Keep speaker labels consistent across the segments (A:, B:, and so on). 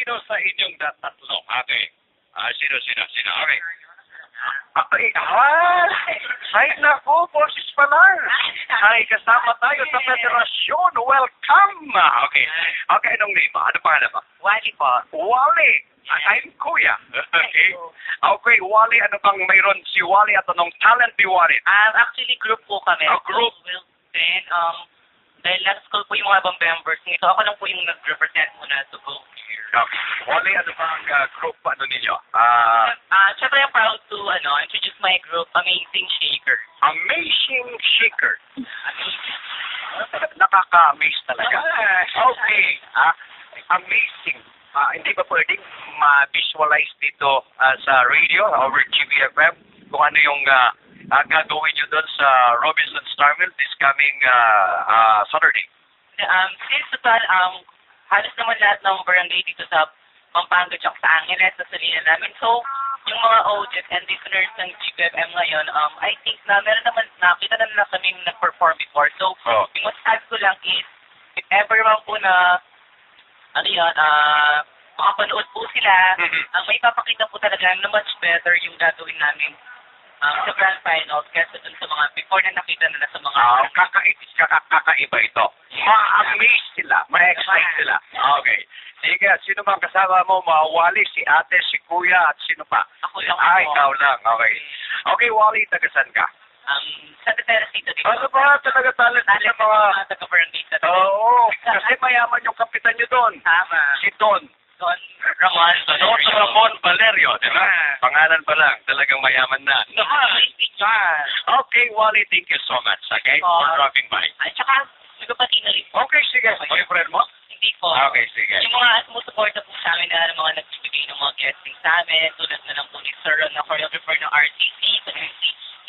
A: sino sa inyong tatlo? Okay. Sino? Okay. Ay, naku, boses pa lang. Ay, kasama tayo sa federasyon. Welcome! Okay. Okay, anong name mo? Ano pangalan mo?
B: Wally po.
A: Wally! I'm Kuya. Okay. Okay, Wally, ano bang mayroon si Wally at anong talent ni Wally?
B: Actually, group po kami.
A: Group?
B: Well, then, dahil last school po yung mga ibang members nito, ako lang po yung nag-represent muna to go here.
A: Okay. Wally, ano bang group ano ninyo?
B: Siyempre, I'm proud to introduce my group, Amazing Shaker.
A: Amazing Shaker. Nakaka-amaze talaga. Okay. Amazing. Hindi ba pwedeng ma-visualize dito sa radio over GBFM kung ano yung gagawin nyo doon sa Robinson Starmill this coming Saturday?
B: Since total, halos naman lahat ng barangay dito sa Pampanga at sa Angeles, sa Salina namin. So, yung mga audience and listeners ng GBFM ngayon, I think na meron naman, nakita na nila kami nag-perform before. So, yung masasabi ko lang is, if ever man po na, makapanood po sila, may papakita po talaga na much better yung gagawin namin sa grand finals kaysa dun sa mga before na nakita nila sa mga
A: kakaiba ito. Ma-amaze sila, ma-excite sila. Okay. Sige, sino bang kasama mo? Wally, si ate, si kuya, at sino pa?
B: Ako lang po.
A: Ikaw lang. Okay. Okay, Wally, tagasan ka?
B: Sa Teresita dito.
A: Ano ba talaga talent sa mga
B: taga-barangay sa
A: Oo, kasi mayaman yung kapitan nyo doon.
B: Tama.
A: Si Don
B: Ramon
A: Valerio, di ba? Pangalan pa lang, talagang mayaman na. Okay, Wally, thank you so much, okay? For dropping by.
B: At saka, nagpapati na rin.
A: Okay, sige. Boyfriend mo?
B: Hindi po.
A: Okay, sige.
B: Yung mga sumusuporta po sa amin na mga nagbibigay ng mga guesting sa amin, tulad na ng po ni Sir Ron na choreographer ng RCC,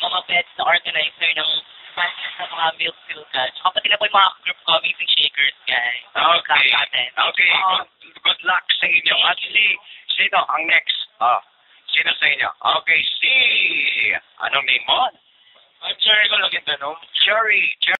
B: mga pets na organizer ng matches sa mga milk catch. Tsaka pati na po yung mga group ko, Amazing Shakers, guys.
A: Okay. Okay. Good luck sa inyo. At sino ang next? Sino sa inyo? Okay, anong name mo?
B: Cherry ko lang yung tanong.
A: Cherry.